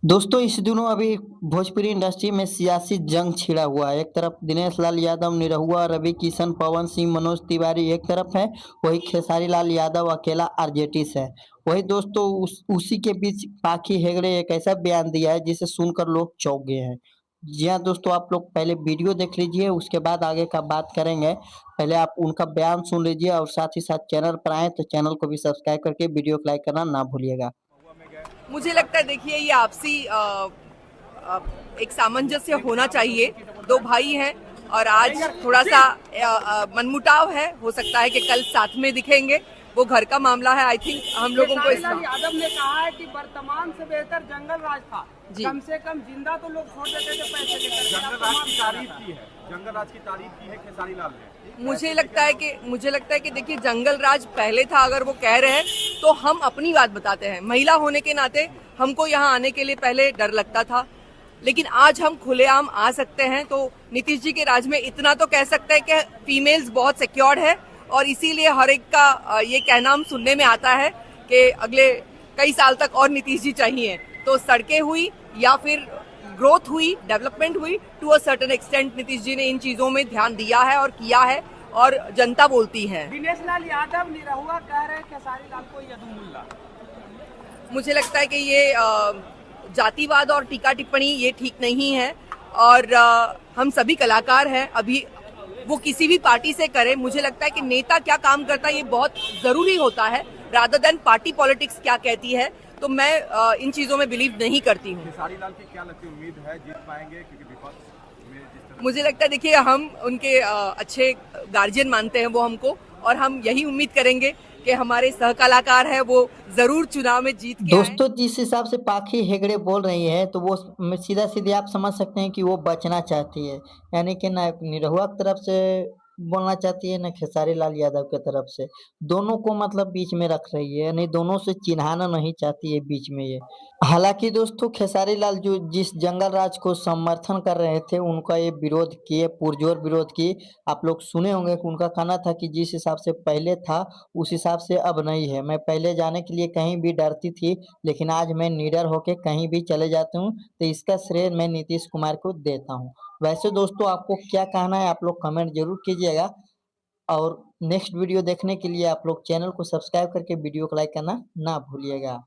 दोस्तों इस दिनों अभी भोजपुरी इंडस्ट्री में सियासी जंग छिड़ा हुआ है। एक तरफ दिनेश लाल यादव, निरहुआ, रवि किशन, पवन सिंह, मनोज तिवारी एक तरफ है, वही खेसारी लाल यादव अकेला आरजेडी से है। वही दोस्तों उसी के बीच पाखी हेगड़े एक ऐसा बयान दिया है जिसे सुनकर लोग चौंक गए हैं। जी हाँ दोस्तों, आप लोग पहले वीडियो देख लीजिए, उसके बाद आगे का बात करेंगे। पहले आप उनका बयान सुन लीजिए और साथ ही साथ चैनल पर आए तो चैनल को भी सब्सक्राइब करके वीडियो को लाइक करना ना भूलिएगा। मुझे लगता है देखिए ये आपसी एक सामंजस्य होना चाहिए। दो भाई हैं और आज थोड़ा सा मनमुटाव है। हो सकता है कि कल साथ में दिखेंगे। वो घर का मामला है। आई थिंक हम लोगों को इस यादव ने कहा है कि वर्तमान से बेहतर जंगल राज था। जी। कम से कम जिंदा तो लोग छोड़ देते थे पैसे लेकर। जंगल राज की तारीफ की है, जंगल राज की तारीफ की है खेसारी लाल ने। मुझे लगता है कि देखिए जंगल राज पहले था। अगर वो कह रहे हैं तो हम अपनी बात बताते हैं। महिला होने के नाते हमको यहाँ आने के लिए पहले डर लगता था, लेकिन आज हम खुलेआम आ सकते हैं। तो नीतीश जी के राज में इतना तो कह सकते हैं कि फीमेल्स बहुत सिक्योर्ड है और इसीलिए हर एक का ये कहना हम सुनने में आता है कि अगले कई साल तक और नीतीश जी चाहिए। तो सड़कें हुई या फिर ग्रोथ हुई, डेवलपमेंट हुई, to a certain extent Nitish ji ने इन चीजों में ध्यान दिया है और किया है और जनता बोलती है। दिनेश लाल यादव निरहुआ कह रहे हैं खेसारी लाल को यदुमुल्ला। मुझे लगता है कि ये जातिवाद और टीका टिप्पणी ये ठीक नहीं है और हम सभी कलाकार हैं। अभी वो किसी भी पार्टी से करे, मुझे लगता है कि नेता क्या काम करता है ये बहुत जरूरी होता है, रादर देन पार्टी पॉलिटिक्स क्या कहती है। तो मैं इन चीजों में बिलीव नहीं करती हूँ। खेसारी लाल की क्या लगती है, उम्मीद है जीत पाएंगे? क्योंकि विपक्ष में जिस तरह मुझे लगता है देखिए हम उनके अच्छे गार्जियन मानते हैं वो हमको, और हम यही उम्मीद करेंगे कि हमारे सह कलाकार हैं वो जरूर चुनाव में जीत के आए। दोस्तों जिस हिसाब से पाखी हेगड़े बोल रही है तो वो सीधा सीधे आप समझ सकते हैं कि वो बचना चाहती है। यानी कि ना निरहुआ की तरफ से बोलना चाहती है, ना खेसारी लाल यादव की तरफ से। दोनों को मतलब बीच में रख रही है, यानी दोनों से चिन्हाना नहीं चाहती है बीच में ये। हालांकि दोस्तों खेसारी लाल जो जिस जंगल राज को समर्थन कर रहे थे उनका ये विरोध किए, पुरजोर विरोध किए। आप लोग सुने होंगे कि उनका कहना था कि जिस हिसाब से पहले था उस हिसाब से अब नहीं है। मैं पहले जाने के लिए कहीं भी डरती थी, लेकिन आज मैं निडर होके कहीं भी चले जाती हूँ, तो इसका श्रेय मैं नीतीश कुमार को देता हूँ। वैसे दोस्तों आपको क्या कहना है आप लोग कमेंट जरूर कीजिएगा, और नेक्स्ट वीडियो देखने के लिए आप लोग चैनल को सब्सक्राइब करके वीडियो को लाइक करना ना भूलिएगा।